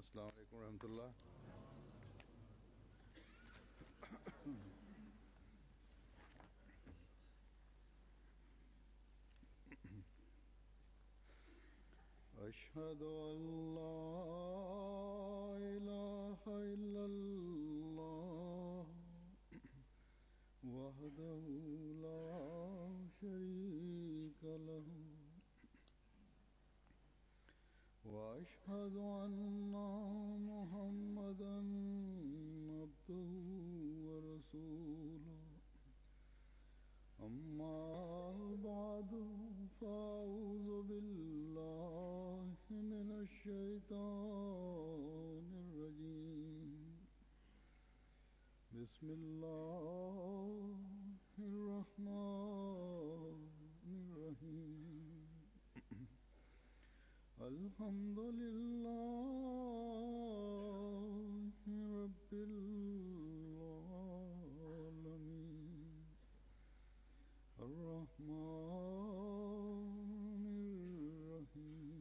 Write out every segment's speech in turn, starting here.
अस्सलाम वालेकुम रहमतुल्लाह। अशहदु अल्ला इलाहा इल्लल्लाह वहदहु ला शरीका लहु वअशहदु अन्ना मुहम्मदन अब्दुहु व रसूलुहु अम्मा बादु फ़अऊज़ु बिल्लाहि मिनश शैतानिर रजीम बिस्मिल्लाहिर रहमानिर रहीम अल्हम्दुलिल्लाहि रब्बिल आलमीन अर्रहमानिर रहीम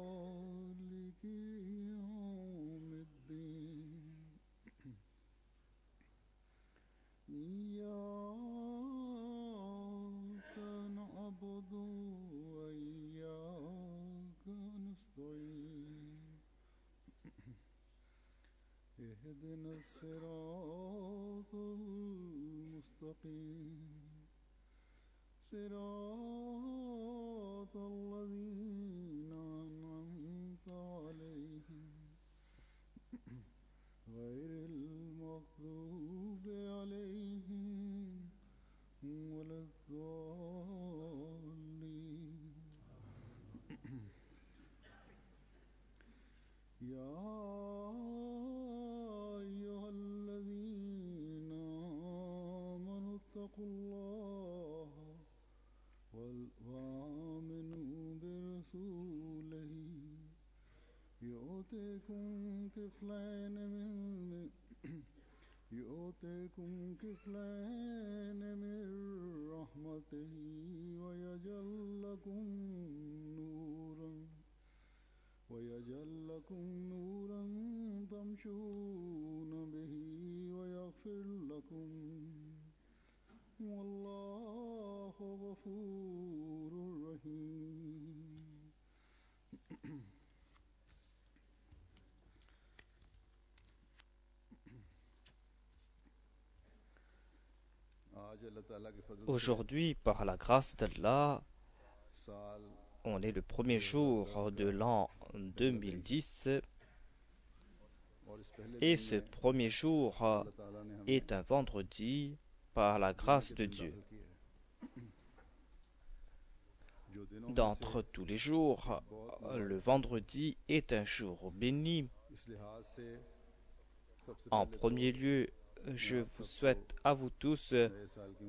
मालिकि यौमिद्दीन इय्याका नअबुदु व इय्याका नस्तईन इहदिना सिरातल मुस्तकीम सिरातल लज़ीना अनअमता अलैहिम गैरिल मग़्दूबि अलैहिम वलद्दाल्लीन या अय्युहल्लज़ीना आमनु इत्तक़ुल्लाह वआमिनू बिरसूलिही युअतिकुम किफ़लैन मिन रहमतिही वयजअल लकुम नूरन तमशून बिही वयग़फ़िर लकुम वल्लाहु गफ़ूरुर रहीम। Aujourd'hui, par la grâce d'Allah, on est le premier jour de l'an 2010 et ce premier jour est un vendredi par la grâce de Dieu. D'entre tous les jours, le vendredi est un jour béni. En premier lieu, je vous souhaite à vous tous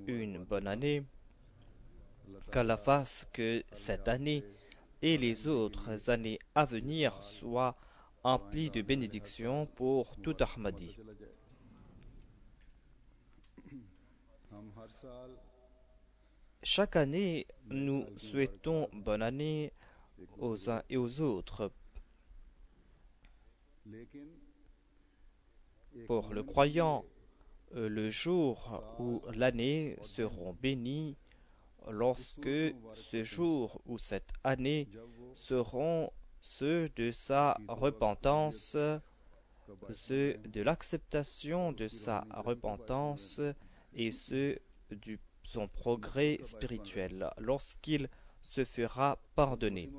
une bonne année. Qu'Allah fasse que cette année et les autres années à venir soient emplies de bénédictions pour tout Ahmadi. Chaque année, nous souhaitons bonne année aux uns et aux autres. Pour le croyant, le jour où l'année seront bénies, lorsque ce jour ou cette année seront ceux de sa repentance, ceux de l'acceptation de sa repentance et ceux de son progrès spirituel, lorsqu'il se fera pardonner.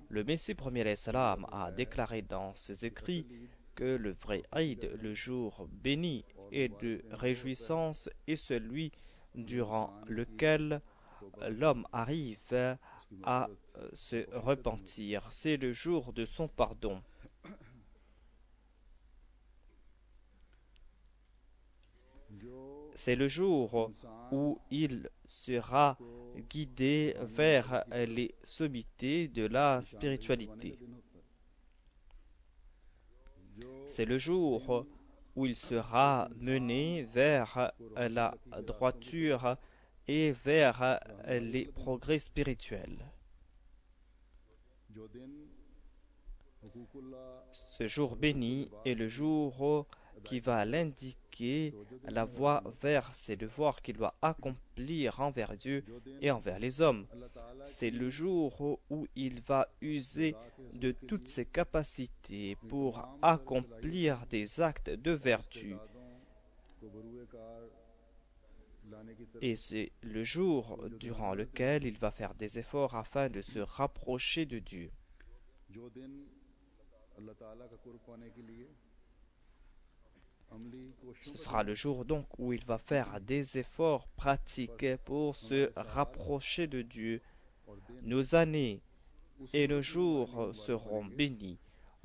Le Messie premier alayhi salam a déclaré dans ses écrits que le vrai Eid, le jour béni et de réjouissance, est celui durant lequel l'homme arrive à se repentir. C'est le jour de son pardon. C'est le jour où il sera guidé vers les sommités de la spiritualité. C'est le jour où il sera mené vers la droiture et vers les progrès spirituels. Ce jour béni est le jour qui va l'indiquer la voie vers ses devoirs qu'il doit accomplir envers Dieu et envers les hommes. C'est le jour où il va user de toutes ses capacités pour accomplir des actes de vertu. Et c'est le jour durant lequel il va faire des efforts afin de se rapprocher de Dieu. Ce sera le jour donc où il va faire des efforts pratiques pour se rapprocher de Dieu. Nos années et nos jours seront bénis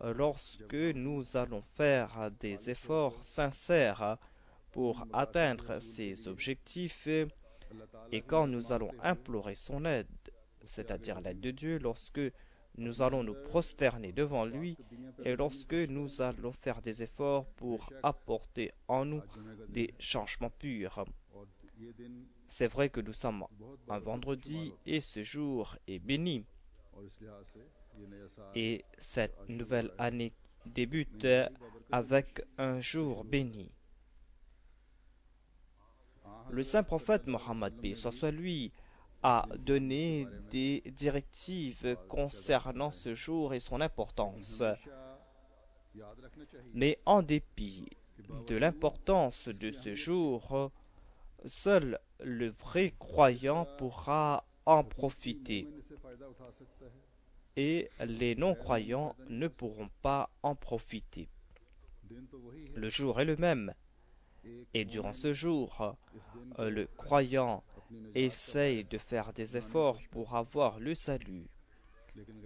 lorsque nous allons faire des efforts sincères pour atteindre ces objectifs et quand nous allons implorer son aide, c'est-à-dire l'aide de Dieu, lorsque nous allons nous prosterner devant lui et lorsque nous allons faire des efforts pour apporter en nous des changements purs. C'est vrai que nous sommes un vendredi et ce jour est béni. Et cette nouvelle année débute avec un jour béni. Le saint prophète Mohammed paix soit lui a donné des directives concernant ce jour et son importance. Mais en dépit de l'importance de ce jour, seul le vrai croyant pourra en profiter et les non-croyants ne pourront pas en profiter. Le jour est le même et durant ce jour, le croyant essaye de faire des efforts pour avoir le salut.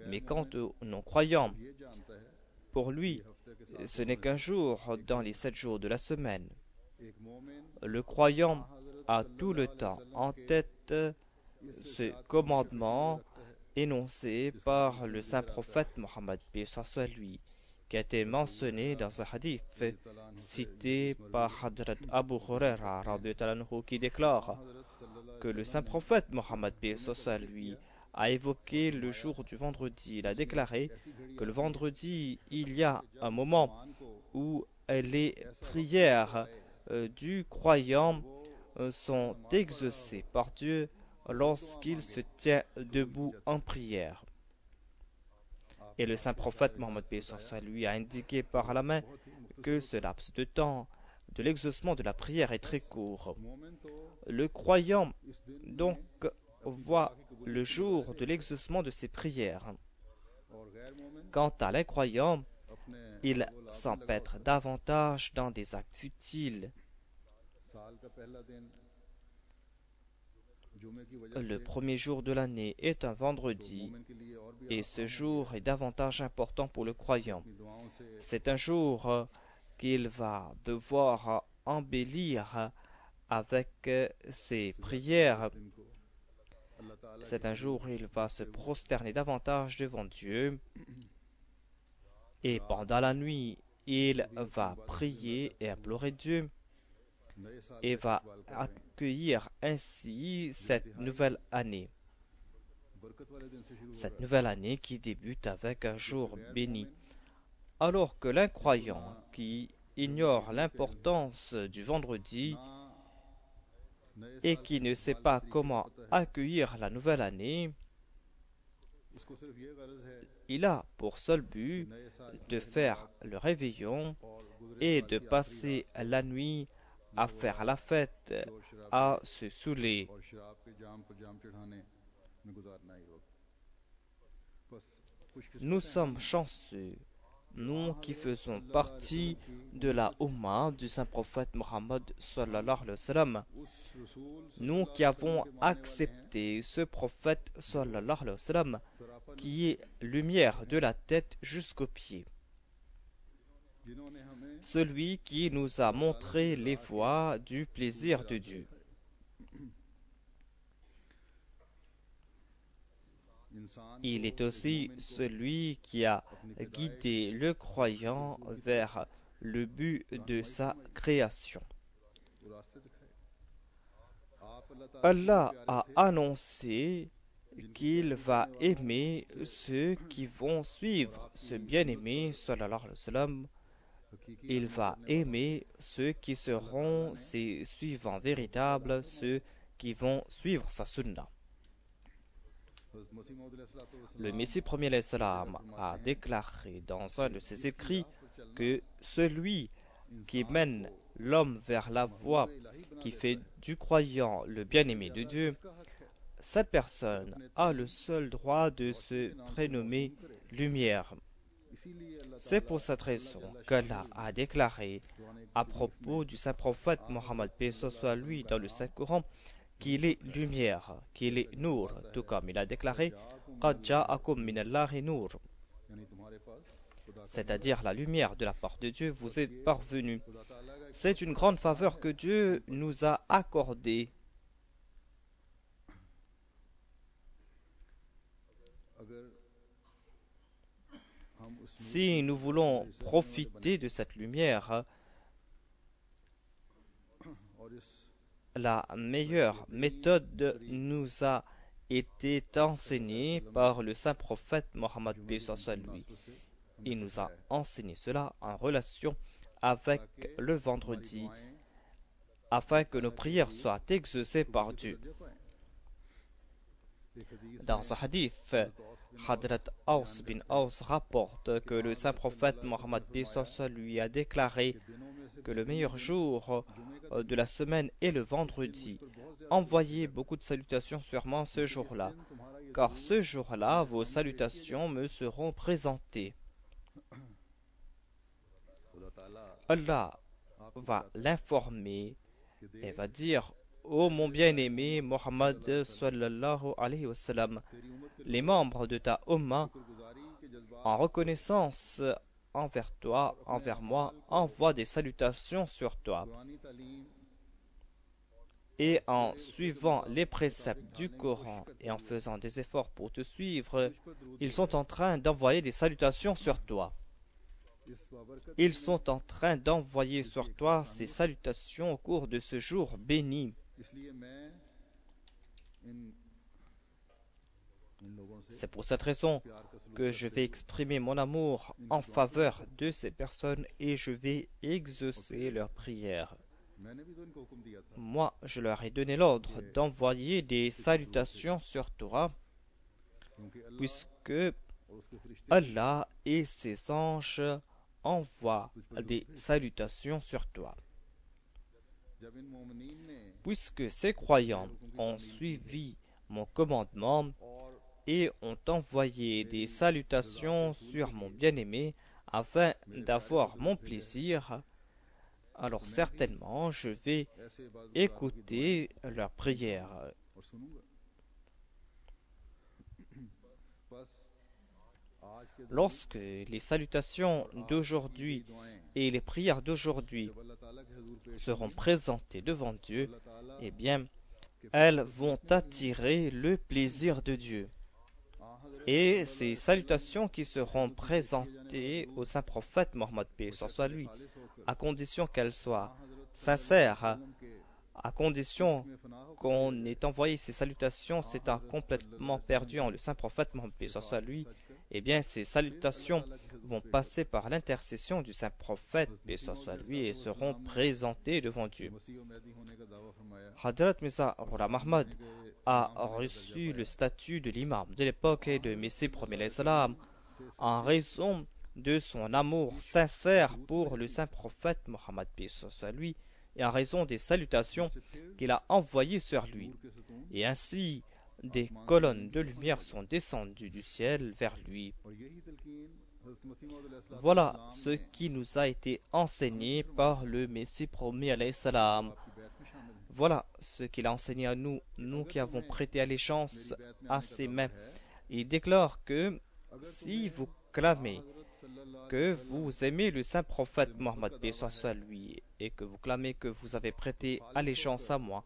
Mais quant au non-croyant, pour lui, ce n'est qu'un jour dans les 7 jours de la semaine. Le croyant a tout le temps en tête ce commandement énoncé par le saint prophète Mohammed paix soit lui, qui a été mentionné dans un hadith cité par Hadrat Abu Huraira qui déclare que le saint prophète Mohammed paix soit lui a évoqué le jour du vendredi. Il a déclaré que le vendredi, il y a un moment où les prières du croyant sont exaucées par Dieu lorsqu'il se tient debout en prière. Et le saint prophète Mohammed paix soit lui a indiqué par la main que ce laps de temps de l'exaucement de la prière est très court. Le croyant donc voit le jour de l'exaucement de ses prières. Quant à l'incroyant, il s'empêtre davantage dans des actes futiles. Le premier jour de l'année est un vendredi et ce jour est davantage important pour le croyant. C'est un jour qu'il va devoir embellir avec ses prières. C'est un jour où il va se prosterner davantage devant Dieu et pendant la nuit, il va prier et implorer Dieu et va accueillir ainsi cette nouvelle année. Cette nouvelle année qui débute avec un jour béni. Alors que l'incroyant qui ignore l'importance du vendredi et qui ne sait pas comment accueillir la nouvelle année, il a pour seul but de faire le réveillon et de passer la nuit à faire la fête, à se saouler. Nous sommes chanceux, nous qui faisons partie de la Ummah du saint prophète Mohammed sallallahu alayhi wa sallam, nous qui avons accepté ce prophète sallallahu alayhi wa sallam qui est lumière de la tête jusqu'aux pieds. Celui qui nous a montré les voies du plaisir de Dieu. Il est aussi celui qui a guidé le croyant vers le but de sa création. Allah a annoncé qu'il va aimer ceux qui vont suivre ce bien-aimé, sallallahu alayhi wa sallam. Il va aimer ceux qui seront ses suivants véritables, ceux qui vont suivre sa sunna. Le Messie premier alayhi salam a déclaré dans un de ses écrits que celui qui mène l'homme vers la voie, qui fait du croyant le bien-aimé de Dieu, cette personne a le seul droit de se prénommer lumière. C'est pour cette raison qu'Allah a déclaré à propos du saint prophète Mohammed, paix soit lui, dans le Saint-Coran, qu'il est lumière, qu'il est nour, tout comme il a déclaré Qad ja'akum minallahi nour, c'est-à-dire la lumière de la part de Dieu vous est parvenue. C'est une grande faveur que Dieu nous a accordée. Si nous voulons profiter de cette lumière, la meilleure méthode nous a été enseignée par le saint prophète Mohammed paix soit lui. Il nous a enseigné cela en relation avec le vendredi, afin que nos prières soient exaucées par Dieu. Dans ce hadith, Hadrat Aus bin Aus rapporte que le saint prophète Mohammed paix soit lui a déclaré que le meilleur jour de la semaine est le vendredi. Envoyez beaucoup de salutations sûrement ce jour-là, car ce jour-là, vos salutations me seront présentées. Allah va l'informer et va dire: ô mon bien-aimé Mohammed sallallahu alayhi wa sallam, les membres de ta Ummah, en reconnaissance envers toi, envers moi, envoient des salutations sur toi. Et en suivant les préceptes du Coran et en faisant des efforts pour te suivre, ils sont en train d'envoyer des salutations sur toi. Ils sont en train d'envoyer sur toi ces salutations au cours de ce jour béni. C'est pour cette raison que je vais exprimer mon amour en faveur de ces personnes et je vais exaucer leurs prières. Moi, je leur ai donné l'ordre d'envoyer des salutations sur toi, puisque Allah et ses anges envoient des salutations sur toi. Puisque ces croyants ont suivi mon commandement et ont envoyé des salutations sur mon bien-aimé afin d'avoir mon plaisir, alors certainement je vais écouter leurs prières. Lorsque les salutations d'aujourd'hui et les prières d'aujourd'hui seront présentées devant Dieu, eh bien, elles vont attirer le plaisir de Dieu. Et ces salutations qui seront présentées au saint prophète Mohammed paix soit lui, à condition qu'elles soient sincères, à condition qu'on ait envoyé ces salutations s'étant complètement perdues en le saint prophète Mohammed paix soit lui, eh bien ces salutations vont passer par l'intercession du saint prophète paix soit lui et seront présentées devant Dieu. Hadrat Mirza Ghulam Ahmad a reçu le statut de l'imam de l'époque de Messie premier alayhi salam en raison de son amour sincère pour le saint prophète Mohammed paix soit lui et en raison des salutations qu'il a envoyées sur lui. Et ainsi, des colonnes de lumière sont descendues du ciel vers lui. Voilà ce qui nous a été enseigné par le Messie premier alayhi salam. Voilà ce qu'il a enseigné à nous, nous qui avons prêté allégeance à ses mains. Il déclare que si vous clamez que vous aimez le saint prophète Mohammed paix soit lui et que vous clamez que vous avez prêté allégeance à moi,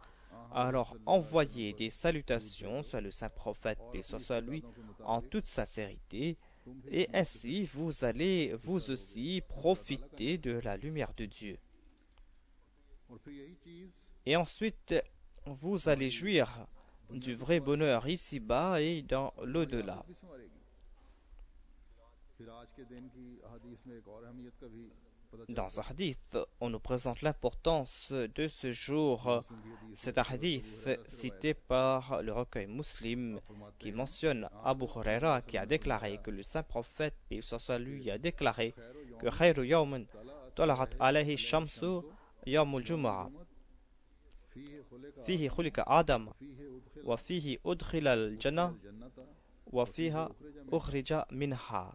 alors envoyez des salutations sur le saint prophète paix soit lui en toute sincérité, et ainsi vous allez vous aussi profiter de la lumière de Dieu. Et ensuite vous allez jouir du vrai bonheur ici-bas et dans l'au-delà. भी संवारेगी। फिर आज के दिन की हदीस में एक और अहमियत का भी पता Dans चलता ce hadith, on nous présente l'importance de ce jour. C'est un hadith cité par le recueil muslim qui mentionne Abu Huraira qui a déclaré que le saint prophète, paix soit lui, a déclaré que Khayru yawmin talahat alayhi shamsu yawmul jumu'ah fihi khulika Adam wa fihi udkhila al-jannah wa fiha ukhrija minha.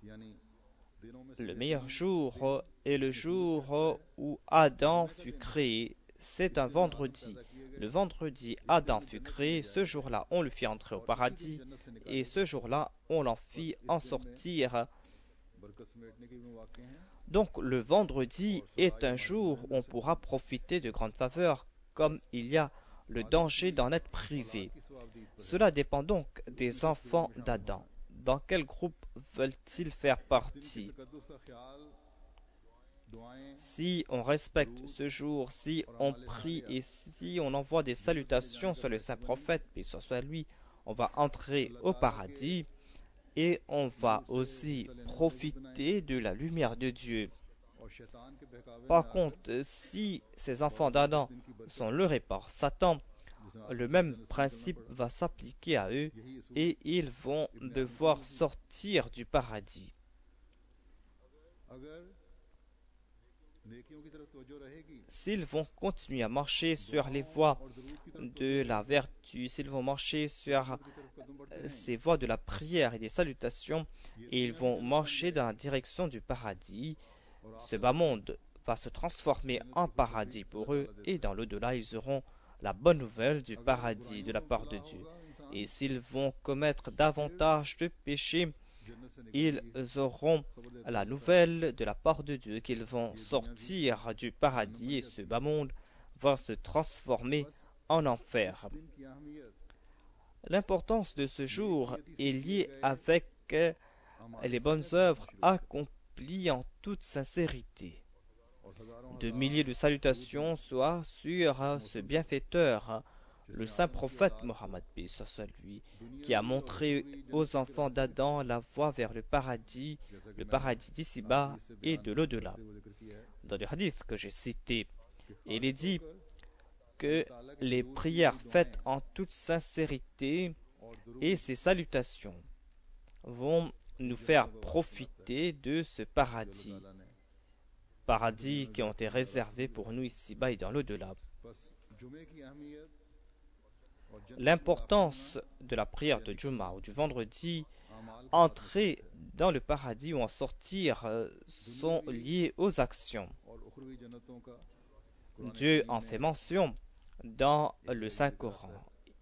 Le meilleur jour est le jour où Adam fut créé. C'est un vendredi. Le vendredi, Adam fut créé. Ce jour-là, on le fit entrer au paradis. Et ce jour-là, on l'en fit en sortir. Donc, le vendredi est un jour où on pourra profiter de grandes faveurs, comme il y a le danger d'en être privé. Cela dépend donc des enfants d'Adam. Dans quel groupe veulent-ils faire partie? Si on respecte ce jour, si on prie et si on envoie des salutations sur le saint prophète, puis soit lui, on va entrer au paradis et on va aussi profiter de la lumière de Dieu. Par contre, si ces enfants d'Adam sont leurrés par Satan, le même principe va s'appliquer à eux et ils vont devoir sortir du paradis. S'ils vont continuer à marcher sur les voies de la vertu, s'ils vont marcher sur ces voies de la prière et des salutations, et ils vont marcher dans la direction du paradis, ce bas monde va se transformer en paradis pour eux, et dans l'au-delà, ils auront la bonne nouvelle du paradis de la part de Dieu. Et s'ils vont commettre davantage de péchés, ils auront la nouvelle de la part de Dieu qu'ils vont sortir du paradis et ce bas monde va se transformer en enfer. L'importance de ce jour est liée avec les bonnes œuvres accomplies en toute sincérité. De milliers de salutations soient sur ce bienfaiteur, le saint prophète Mohammed, lui, qui a montré aux enfants d'Adam la voie vers le paradis d'ici-bas et de l'au-delà. Dans le hadith que j'ai cité, il est dit que les prières faites en toute sincérité et ces salutations vont nous faire profiter de ce paradis qui ont été réservés pour nous ici-bas et dans l'au-delà. L'importance de la prière de Juma ou du vendredi, entrer dans le paradis ou en sortir, sont liées aux actions. Dieu en fait mention dans le Saint-Coran.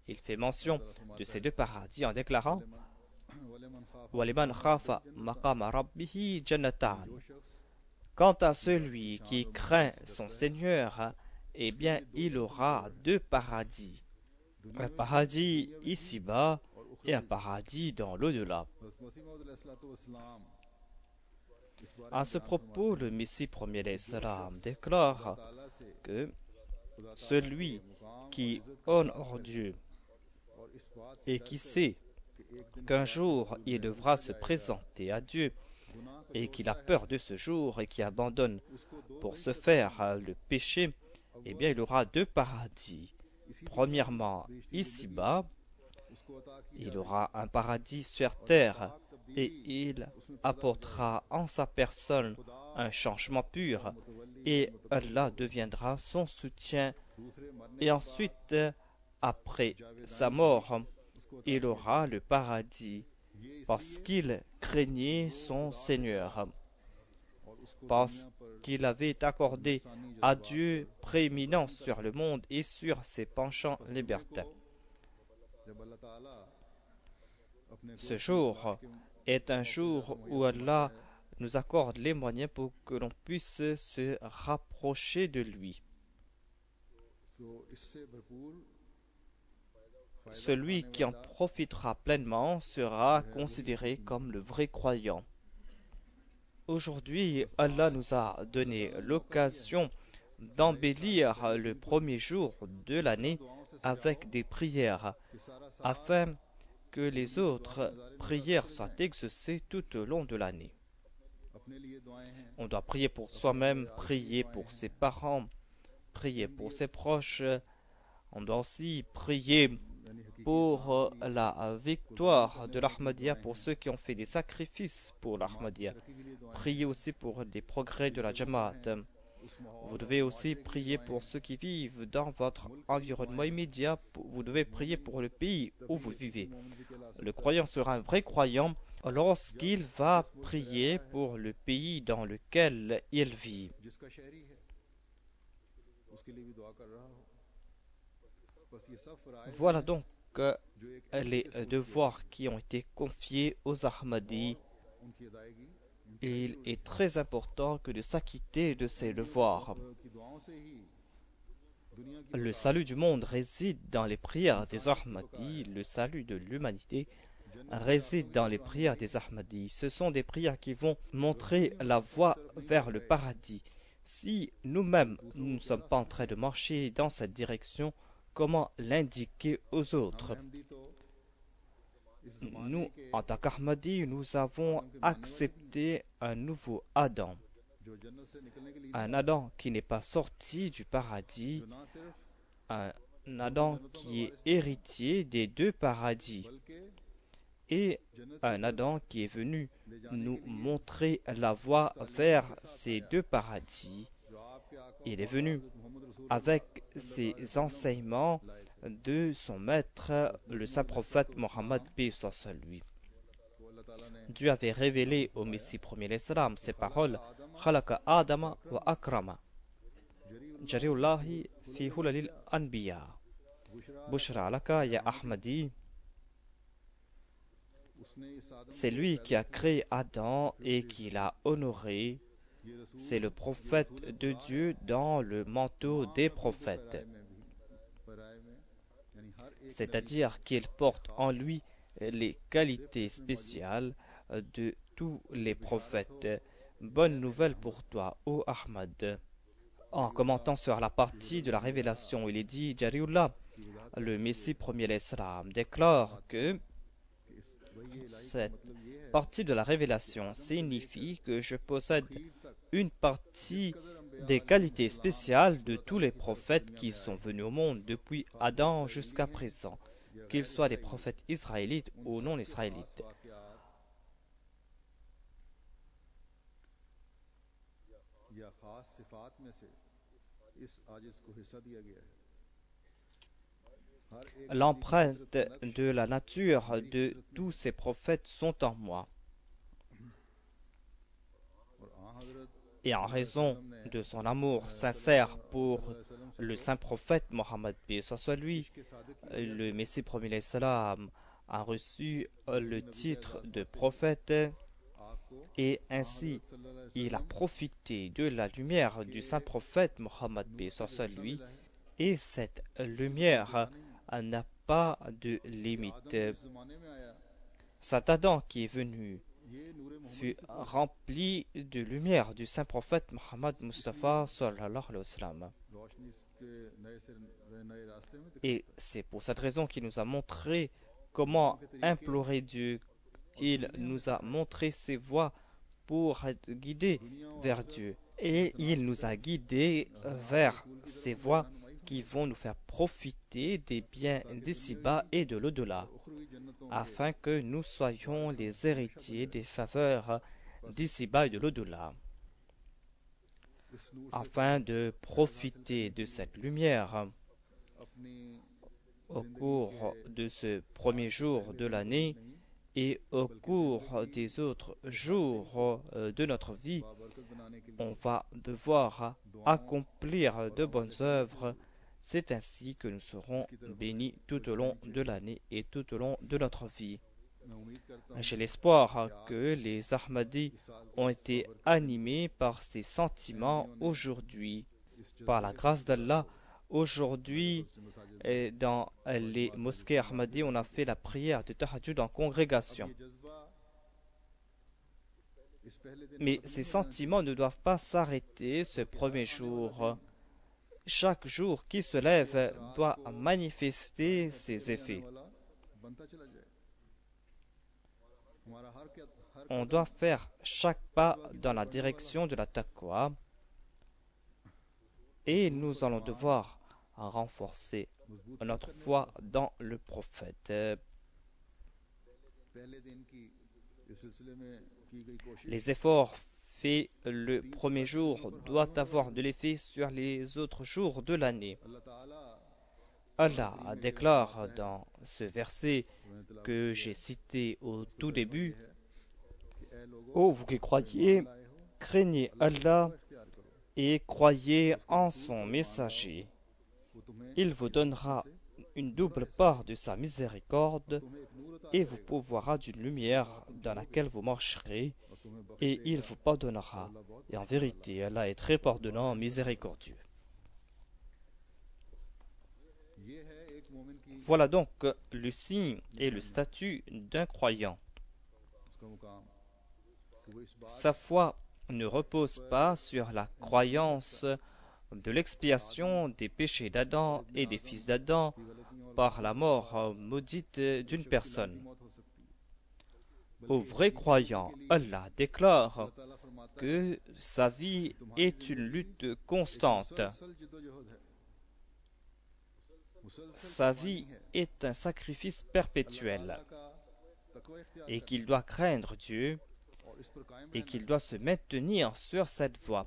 Il fait mention de ces deux paradis en déclarant وَلِمَنْ خَافَ مَقَامَ رَبِّهِ جَنَّتَانِ. Quant à celui qui craint son Seigneur, eh bien, il aura deux paradis. Un paradis ici-bas et un paradis dans l'au-delà. À ce propos, le Messie premier salam déclare que celui qui honore Dieu et qui sait qu'un jour il devra se présenter à Dieu et qu'il a peur de ce jour et qui abandonne pour se faire le péché, eh bien il aura deux paradis. Premièrement, ici-bas, il aura un paradis sur terre et il apportera en sa personne un changement pur et Allah deviendra son soutien. Et ensuite, après sa mort, il aura le paradis parce qu'il craignait son Seigneur, parce qu'il avait accordé à Dieu prééminence sur le monde et sur ses penchants libertins. Ce jour est un jour où Allah nous accorde les moyens pour que l'on puisse se rapprocher de lui. Celui qui en profitera pleinement sera considéré comme le vrai croyant. Aujourd'hui, Allah nous a donné l'occasion d'embellir le premier jour de l'année avec des prières, afin que les autres prières soient exaucées tout au long de l'année. On doit prier pour soi-même, prier pour ses parents, prier pour ses proches. On doit aussi prier pour la victoire de l'Ahmadiyya, pour ceux qui ont fait des sacrifices pour l'Ahmadiyya. Priez aussi pour les progrès de la Jamaat. Vous devez aussi prier pour ceux qui vivent dans votre environnement immédiat. Vous devez prier pour le pays où vous vivez. Le croyant sera un vrai croyant lorsqu'il va prier pour le pays dans lequel il vit. Voilà donc les devoirs qui ont été confiés aux Ahmadis. Il est très important que de s'acquitter de ces devoirs. Le salut du monde réside dans les prières des Ahmadis. Le salut de l'humanité réside dans les prières des Ahmadis. Ce sont des prières qui vont montrer la voie vers le paradis. Si nous-mêmes, nous ne sommes pas en train de marcher dans cette direction, comment l'indiquer aux autres? Nous, en tant qu'Ahmadis, nous avons accepté un nouveau Adam. Un Adam qui n'est pas sorti du paradis, un Adam qui est héritier des deux paradis, et un Adam qui est venu nous montrer la voie vers ces deux paradis. Il est venu avec ses enseignements de son maître, le saint prophète Mohammed paix sur lui. Dieu avait révélé au Messie premier l'Islam ces paroles: Khalaqa Adama wa Akrama. Jariullahi fi hulalil anbiya. Bushra alaka ya Ahmadi. C'est lui qui a créé Adam et qui l'a honoré. C'est le prophète de Dieu dans le manteau des prophètes. C'est-à-dire qu'il porte en lui les qualités spéciales de tous les prophètes. Bonne nouvelle pour toi, ô Ahmad. En commentant sur la partie de la révélation, il est dit: Jariullah, le Messie premier l'Islam, déclare que cette partie de la révélation signifie que je possède une partie des qualités spéciales de tous les prophètes qui sont venus au monde depuis Adam jusqu'à présent, qu'ils soient des prophètes israélites ou non israélites. L'empreinte de la nature de tous ces prophètes sont en moi. Et en raison de son amour sincère pour le saint prophète Mohammed paix soit lui, le Messie premier l'Islam a reçu le titre de prophète, et ainsi il a profité de la lumière du saint prophète Mohammed paix soit lui, et cette lumière n'a pas de limite. Cet Adam qui est venu fut rempli de lumière du saint prophète Mohammed Mustafa sallallahu alayhi wa sallam. Et c'est pour cette raison qu'il nous a montré comment implorer Dieu. Il nous a montré ses voies pour être guidés vers Dieu. Et il nous a guidés vers ces voies qui vont nous faire profiter des biens d'ici-bas et de l'au-delà, afin que nous soyons les héritiers des faveurs d'ici-bas et de l'au-delà. Afin de profiter de cette lumière au cours de ce premier jour de l'année et au cours des autres jours de notre vie, on va devoir accomplir de bonnes œuvres. C'est ainsi que nous serons bénis tout au long de l'année et tout au long de notre vie. J'ai l'espoir que les Ahmadis ont été animés par ces sentiments aujourd'hui. Par la grâce d'Allah, aujourd'hui, dans les mosquées Ahmadis, on a fait la prière de Tahajjud en congrégation. Mais ces sentiments ne doivent pas s'arrêter ce premier jour. chaque jour qui se lève doit manifester ses effets. On doit faire chaque pas dans la direction de la taqwa et nous allons devoir renforcer notre foi dans le prophète. Les efforts faits le premier jour doivent avoir de l'effet sur les autres jours de l'année. Allah déclare dans ce verset que j'ai cité au tout début: Ô vous qui croyez, craignez Allah et croyez en son messager. Il vous donnera une double part de sa miséricorde et vous pourvoira d'une lumière dans laquelle vous marcherez et il vous pardonnera. Et en vérité, Allah est très pardonnant, miséricordieux. Voilà donc le signe et le statut d'un croyant. Sa foi ne repose pas sur la croyance de l'expiation des péchés d'Adam et des fils d'Adam par la mort maudite d'une personne. Au vrai croyant, Allah déclare que sa vie est une lutte constante. Sa vie est un sacrifice perpétuel et qu'il doit craindre Dieu et qu'il doit se maintenir sur cette voie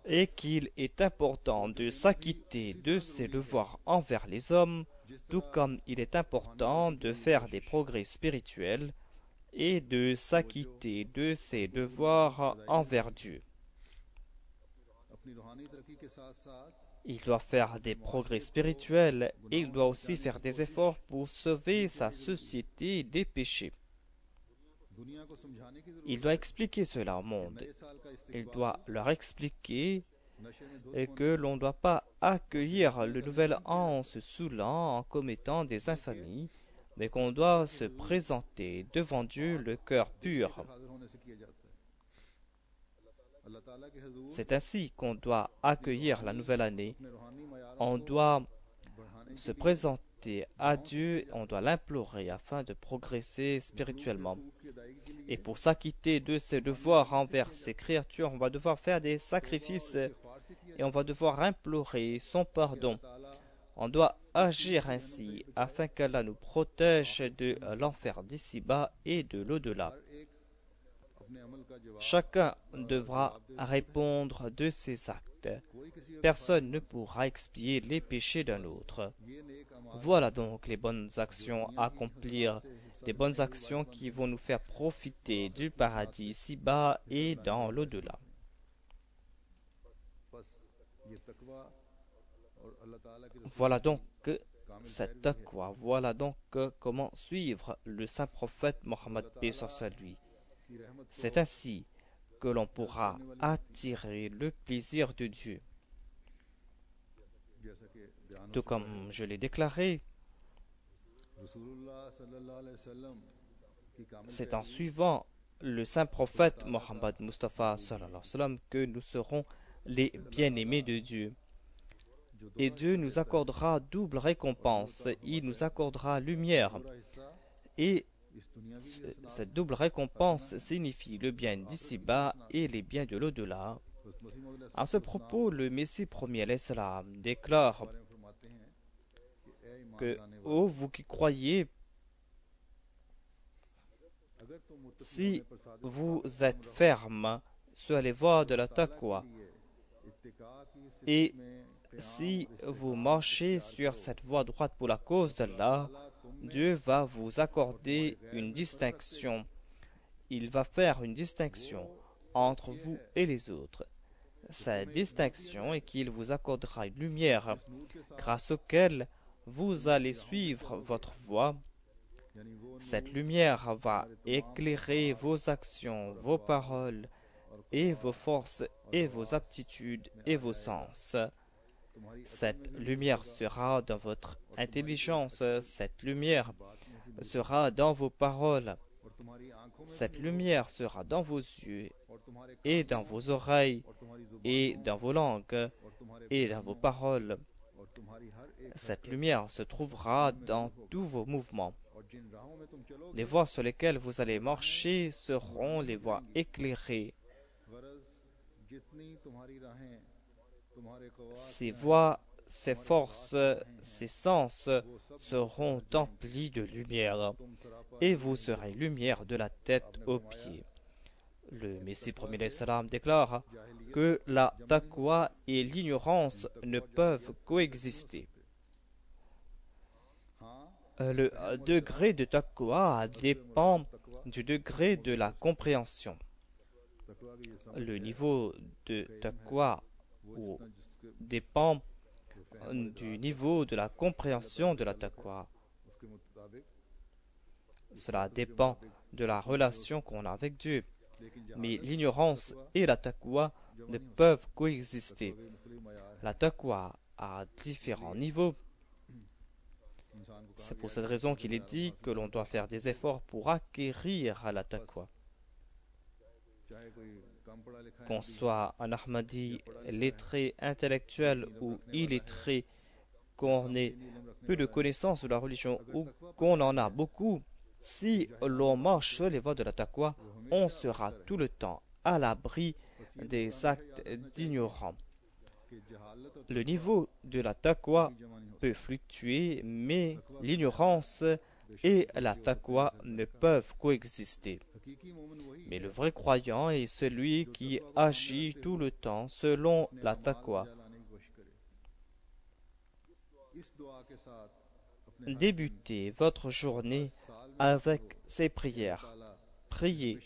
et qu'il est important de s'acquitter de ses devoirs envers les hommes, tout comme il est important de faire des progrès spirituels et de s'acquitter de ses devoirs envers Dieu. Il doit faire des progrès spirituels et il doit aussi faire des efforts pour sauver sa société des péchés. Il doit expliquer cela au monde. Il doit leur expliquer que l'on ne doit pas accueillir le nouvel an en se saoulant, en commettant des infamies, mais qu'on doit se présenter devant Dieu le cœur pur. C'est ainsi qu'on doit accueillir la nouvelle année. On doit se présenter à Dieu, on doit l'implorer afin de progresser spirituellement. Et pour s'acquitter de ses devoirs envers ses créatures, on va devoir faire des sacrifices et on va devoir implorer son pardon. On doit agir ainsi afin qu'Allah nous protège de l'enfer d'ici-bas et de l'au-delà. Chacun devra répondre de ses actes. Personne ne pourra expier les péchés d'un autre. Voilà donc les bonnes actions à accomplir, des bonnes actions qui vont nous faire profiter du paradis ici-bas et dans l'au-delà. Voilà donc cette taqwa, voilà donc comment suivre le saint prophète Mohammed paix sur lui. C'est ainsi que l'on pourra attirer le plaisir de Dieu. Tout comme je l'ai déclaré, c'est en suivant le saint prophète Mohammed Mustafa sallallahu alayhi wa sallam que nous serons les bien-aimés de Dieu. Et Dieu nous accordera double récompense, il nous accordera lumière. Et cette double récompense signifie le bien d'ici-bas et les biens de l'au-delà. À ce propos, le Messie premier l'Islam déclare que, ô vous qui croyez, si vous êtes ferme sur les voies de la taqwa et si vous marchez sur cette voie droite pour la cause d'Allah, Dieu va vous accorder une distinction. Il va faire une distinction entre vous et les autres. Cette distinction est qu'il vous accordera une lumière grâce auquel vous allez suivre votre voie. Cette lumière va éclairer vos actions, vos paroles et vos forces et vos aptitudes et vos sens. Cette lumière sera dans votre intelligence, cette lumière sera dans vos paroles Cette lumière sera dans vos yeux et dans vos oreilles et dans vos langues et dans vos paroles. Cette lumière se trouvera dans tous vos mouvements. Les voies sur lesquelles vous allez marcher seront les voies éclairées. Ces voies, ces forces, ces sens seront emplis de lumière et vous serez lumière de la tête aux pieds. Le Messie premier salam déclare que la taqwa et l'ignorance ne peuvent coexister. Le degré de taqwa dépend du degré de la compréhension. Le niveau de taqwa dépend du niveau de la compréhension de la taqwa. Cela dépend de la relation qu'on a avec Dieu. Mais l'ignorance et la taqwa ne peuvent coexister. La taqwa a différents niveaux. C'est pour cette raison qu'il est dit que l'on doit faire des efforts pour acquérir la taqwa. Qu'on soit un Ahmadi lettré intellectuel ou illettré, qu'on ait peu de connaissances de la religion ou qu'on en a beaucoup, si l'on marche sur les voies de la taqwa, on sera tout le temps à l'abri des actes d'ignorants. Le niveau de la taqwa peut fluctuer, mais l'ignorance et la taqwa ne peuvent coexister. Mais le vrai croyant est celui qui agit tout le temps selon la taqwa. Débutez votre journée avec ces prières. Priez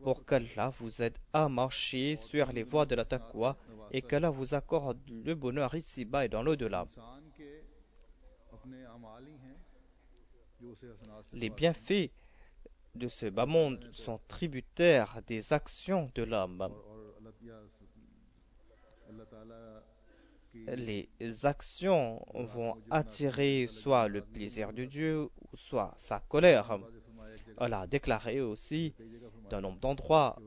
pour qu'Allah vous aide à marcher sur les voies de la taqwa et qu'Allah vous accorde le bonheur ici-bas et dans l'au-delà. Les bienfaits de ce bas monde sont tributaires des actions de l'homme. Les actions vont attirer soit le plaisir de Dieu ou soit sa colère. Allah a déclaré aussi d'un nombre d'endroits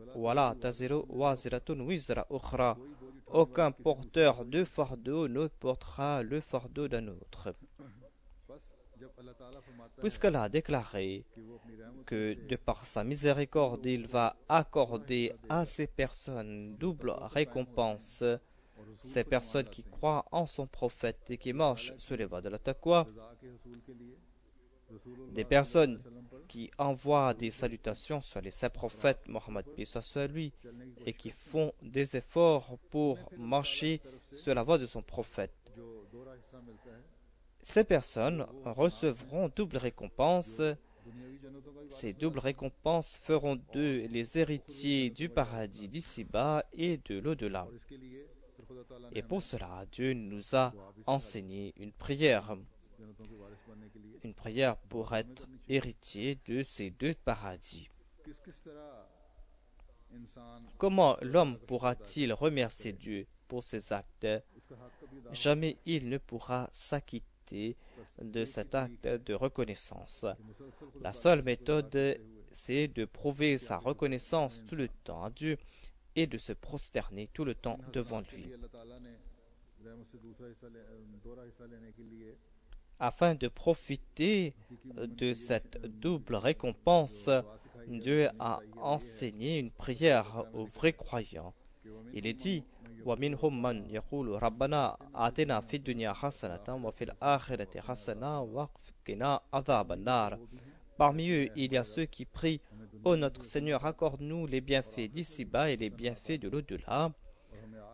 aucun porteur de fardeau ne portera le fardeau d'un autre. Puisqu'Allah a déclaré que de par sa miséricorde il va accorder à ces personnes double récompense, ces personnes qui croient en son prophète et qui marchent sur les voies de la taqwa, des personnes qui envoient des salutations sur les saints prophètes Mohammed soit lui et qui font des efforts pour marcher sur la voie de son prophète. Ces personnes recevront double récompense. Ces doubles récompenses feront d'eux les héritiers du paradis d'ici-bas et de l'au-delà. Et pour cela, Dieu nous a enseigné une prière pour être héritier de ces deux paradis. Comment l'homme pourra-t-il remercier Dieu pour ses actes? Jamais il ne pourra s'acquitter de cet acte de reconnaissance. La seule méthode, c'est de prouver sa reconnaissance tout le temps à Dieu et de se prosterner tout le temps devant lui. Afin de profiter de cette double récompense, Dieu a enseigné une prière aux vrais croyants. Il est dit وَمِنْهُمْ مَنْ يَقُولُ رَبَّنَا آتِنَا فِي الدُّنْيَا حَسَنَةً وَفِي الْآخِرَةِ حَسَنَةً وَقِنَا عَذَابَ النَّارِ. Parmi eux, il y a ceux qui prient Ô notre Seigneur, accorde-nous les bienfaits d'ici-bas et les bienfaits de l'au-delà,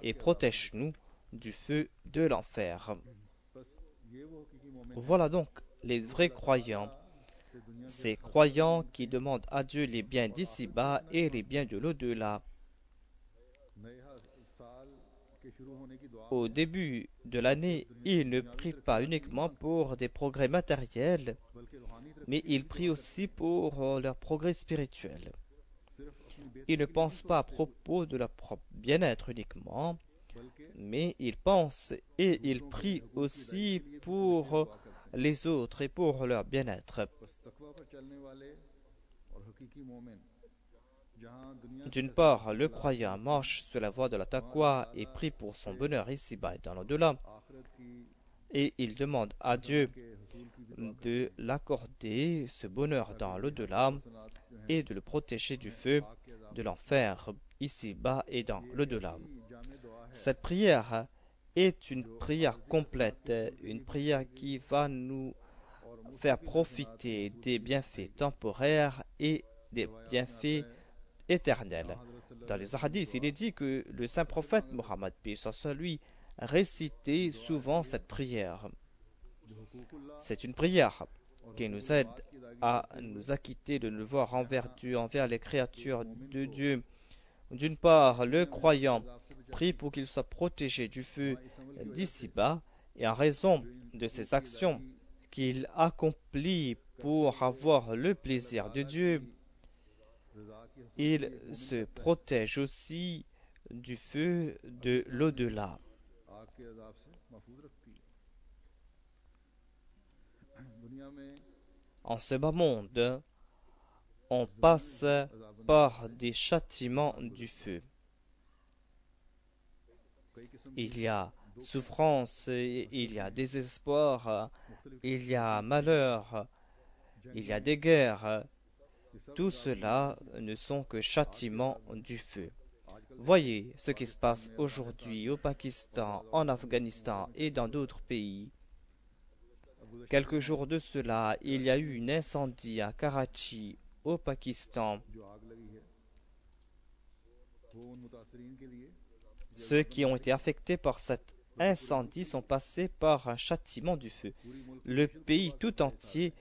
et protège-nous du feu de l'enfer. Voilà donc les vrais croyants, ces croyants qui demandent à Dieu les biens d'ici-bas et les biens de l'au-delà. Au début de l'année, ils ne prient pas uniquement pour des progrès matériels, mais ils prient aussi pour leur progrès spirituel. Ils ne pensent pas à propos de leur propre bien-être uniquement, mais ils pensent et ils prient aussi pour les autres et pour leur bien-être. D'une part, le croyant marche sur la voie de la taqwa et prie pour son bonheur ici-bas et dans l'au-delà, et il demande à Dieu de l'accorder ce bonheur dans l'au-delà et de le protéger du feu de l'enfer ici-bas et dans l'au-delà. Cette prière est une prière complète, une prière qui va nous faire profiter des bienfaits temporaires et des bienfaits éternels. Dans les hadiths, il est dit que le saint prophète Mohammed, paix sur lui, récitait souvent cette prière. C'est une prière qui nous aide à nous acquitter de nos devoirs envers Dieu, envers les créatures de Dieu. D'une part, le croyant prie pour qu'il soit protégé du feu d'ici-bas et en raison de ses actions qu'il accomplit pour avoir le plaisir de Dieu, il se protège aussi du feu de l'au-delà. En ce bas monde, on passe par des châtiments du feu. Il y a souffrance, il y a désespoir, il y a malheur, il y a des guerres. Tout cela ne sont que châtiments du feu. Voyez ce qui se passe aujourd'hui au Pakistan, en Afghanistan et dans d'autres pays. Quelques jours de cela, il y a eu un incendie à Karachi, au Pakistan. Ceux qui ont été affectés par cet incendie sont passés par un châtiment du feu. Le pays tout entier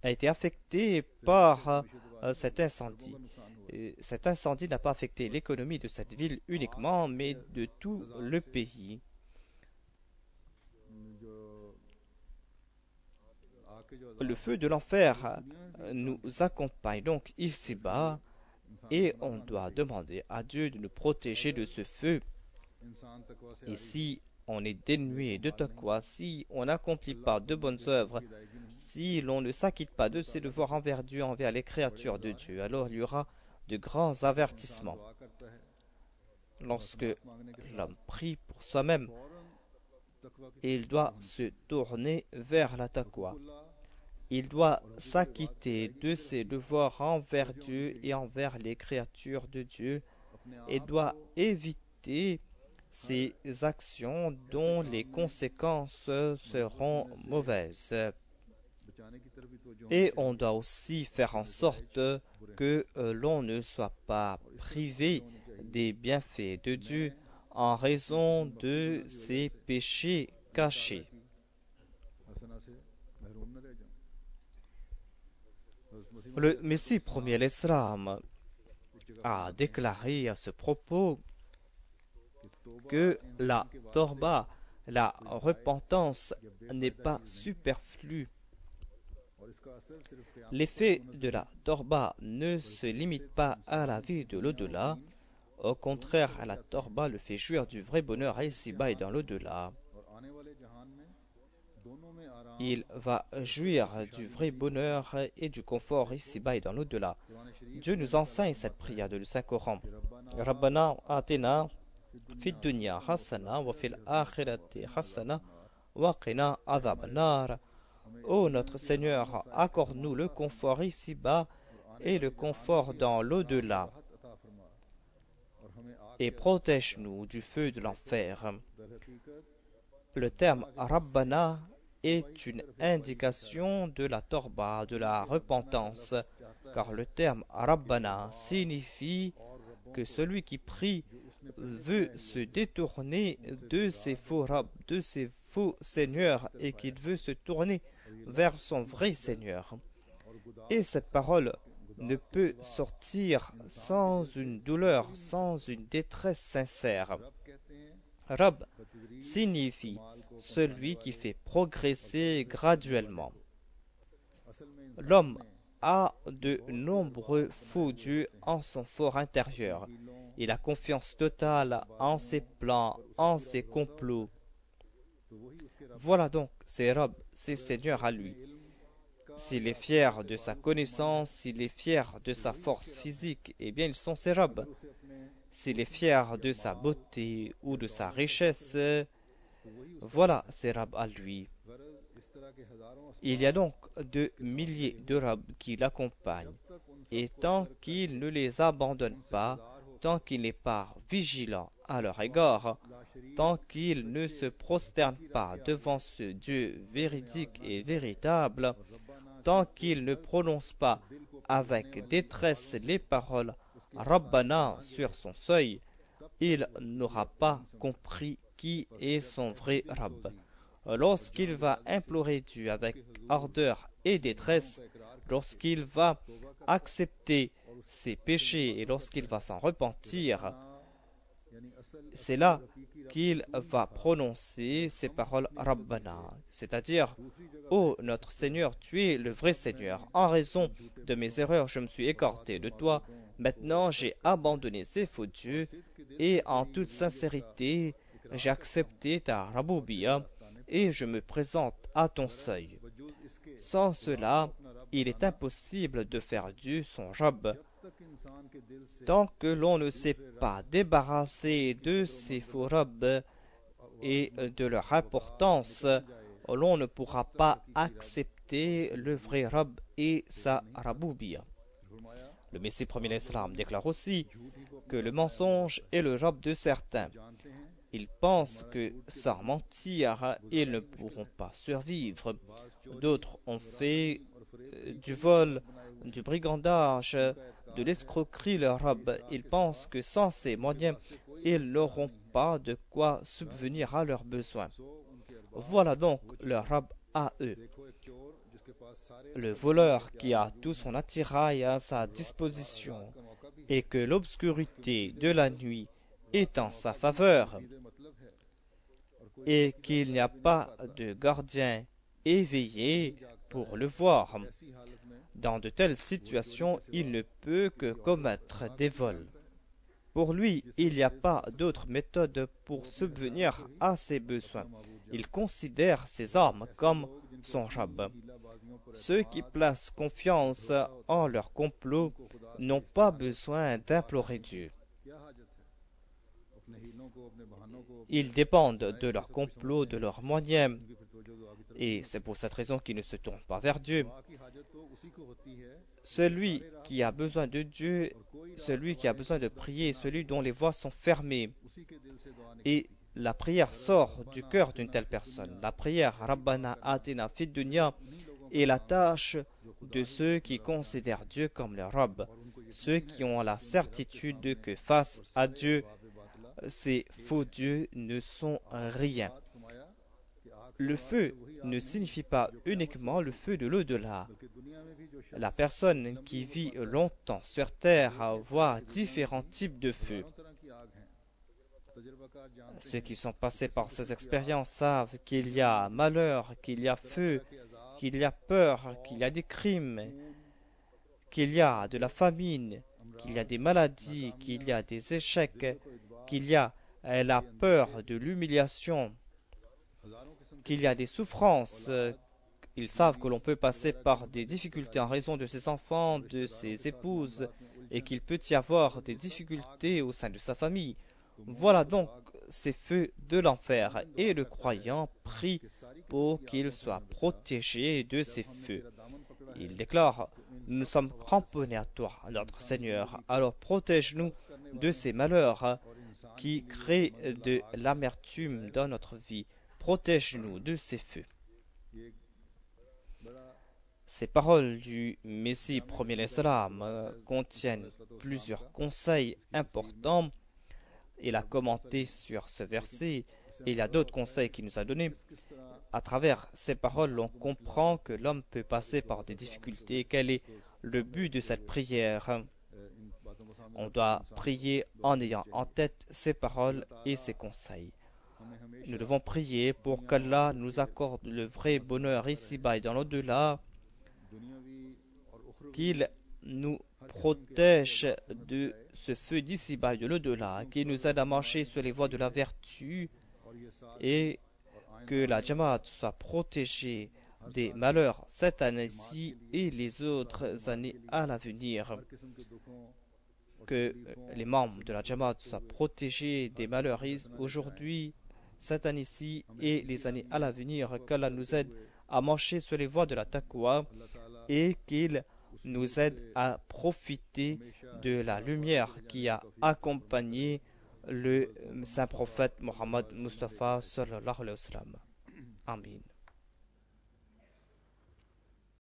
a été affecté par cet incendie. Et cet incendie n'a pas affecté l'économie de cette ville uniquement, mais de tout le pays. Le feu de l'enfer nous accompagne donc ici-bas et on doit demander à Dieu de nous protéger de ce feu. Et si on est dénué de taqwa, si on n'accomplit pas de bonnes œuvres, si l'on ne s'acquitte pas de ses devoirs envers Dieu, envers les créatures de Dieu, alors il y aura de grands avertissements. Lorsque l'homme prie pour soi-même, il doit se tourner vers la taqwa. Il doit s'acquitter de ses devoirs envers Dieu et envers les créatures de Dieu et doit éviter ces actions dont les conséquences seront mauvaises. Et on doit aussi faire en sorte que l'on ne soit pas privé des bienfaits de Dieu en raison de ses péchés cachés. Le Messie premier l'Islam a déclaré à ce propos que la torba, la repentance, n'est pas superflue. L'effet de la torba ne se limite pas à la vie de l'au-delà. Au contraire, la torba le fait jouir du vrai bonheur ici-bas et dans l'au-delà. Il va jouir du vrai bonheur et du confort ici-bas et dans l'au-delà. Dieu nous enseigne cette prière de le Saint-Coran. Rabbana atina fid dunya hasana wa fil akhirati hasana wa qina adhaban nar. Ô notre Seigneur, accorde-nous le confort ici-bas et le confort dans l'au-delà. Et protège-nous du feu de l'enfer. Le terme Rabbana est une indication de la torba, de la repentance, car le terme Rabbana signifie que celui qui prie veut se détourner de ses faux rabbs, de ses faux seigneurs, et qu'il veut se tourner vers son vrai Seigneur. Et cette parole ne peut sortir sans une douleur, sans une détresse sincère. Rabb signifie celui qui fait progresser graduellement. L'homme a de nombreux faux dieux en son fort intérieur. Il a confiance totale en ses plans, en ses complots. Voilà donc ses Rabb, ses seigneurs à lui. S'il est fier de sa connaissance, s'il est fier de sa force physique, eh bien ils sont ses Rabbs. S'il est fier de sa beauté ou de sa richesse, voilà ses Rabbs à lui. Il y a donc de milliers de Rabbs qui l'accompagnent. Et tant qu'il ne les abandonne pas, tant qu'il n'est pas vigilant à leur égard, tant qu'il ne se prosterne pas devant ce Dieu véridique et véritable, tant qu'il ne prononce pas avec détresse les paroles Rabbana sur son seuil, il n'aura pas compris qui est son vrai Rabb. Lorsqu'il va implorer Dieu avec ardeur et détresse, lorsqu'il va accepter ses péchés et lorsqu'il va s'en repentir, c'est là qu'il va prononcer ces paroles Rabbana, c'est-à-dire « Ô notre Seigneur, tu es le vrai Seigneur. En raison de mes erreurs, je me suis écarté de toi. Maintenant, j'ai abandonné ces faux dieux et en toute sincérité, j'ai accepté ta Raboubiya et je me présente à ton seuil. Sans cela, il est impossible de faire Dieu son Rabb. Tant que l'on ne s'est pas débarrassé de ces faux Rabbs et de leur importance, l'on ne pourra pas accepter le vrai Rabb et sa Raboubiya. Le Messie premier l'Islam déclare aussi que le mensonge est le Rabb de certains. Ils pensent que sans mentir, ils ne pourront pas survivre. D'autres ont fait du vol, du brigandage, de l'escroquerie leur Rabb. Ils pensent que sans ces moyens, ils n'auront pas de quoi subvenir à leurs besoins. Voilà donc leur Rabb à eux. Le voleur qui a tout son attirail à sa disposition et que l'obscurité de la nuit est en sa faveur et qu'il n'y a pas de gardien éveillé pour le voir. Dans de telles situations, il ne peut que commettre des vols. Pour lui, il n'y a pas d'autre méthode pour subvenir à ses besoins. Il considère ses armes comme son Rabb. Ceux qui placent confiance en leur complot n'ont pas besoin d'implorer Dieu. Ils dépendent de leur complot, de leurs moyens, et c'est pour cette raison qu'ils ne se tournent pas vers Dieu. Celui qui a besoin de Dieu, celui qui a besoin de prier, celui dont les voies sont fermées, et la prière sort du cœur d'une telle personne. La prière Rabbana Atina Fid Dunya est la tâche de ceux qui considèrent Dieu comme leur Rabb, ceux qui ont la certitude que face à Dieu, ces faux dieux ne sont rien. Le feu ne signifie pas uniquement le feu de l'au-delà. La personne qui vit longtemps sur terre voit différents types de feux. Ceux qui sont passés par ces expériences savent qu'il y a malheur, qu'il y a feu, qu'il y a peur, qu'il y a des crimes, qu'il y a de la famine, qu'il y a des maladies, qu'il y a des échecs, qu'il y a la peur de l'humiliation, qu'il y a des souffrances. Ils savent que l'on peut passer par des difficultés en raison de ses enfants, de ses épouses, et qu'il peut y avoir des difficultés au sein de sa famille. Voilà donc ces feux de l'enfer, et le croyant prie pour qu'il soit protégé de ces feux. Il déclare: nous sommes cramponnés à toi, notre Seigneur, alors protège-nous de ces malheurs qui créent de l'amertume dans notre vie. Protège-nous de ces feux. Ces paroles du Messie premier l'Islam contiennent plusieurs conseils importants. Il a commenté sur ce verset et il y a d'autres conseils qu'il nous a donnés. À travers ces paroles, on comprend que l'homme peut passer par des difficultés. Quel est le but de cette prière? On doit prier en ayant en tête ces paroles et ces conseils. Nous devons prier pour qu'Allah nous accorde le vrai bonheur ici-bas et dans l'au-delà, qu'il nous protège de ce feu d'ici-bas et de l'au-delà, qu'il nous aide à marcher sur les voies de la vertu et que la Jamaat soit protégée des malheurs cette année-ci et les autres années à l'avenir. Que les membres de la Jamaat soient protégés des malheurs aujourd'hui, cette année-ci et les années à l'avenir. Qu'Allah nous aide à marcher sur les voies de la taqwa et qu'il nous aide à profiter de la lumière qui a accompagné le saint prophète Mohammed Mustafa sallallahu alayhi wa sallam. Amin.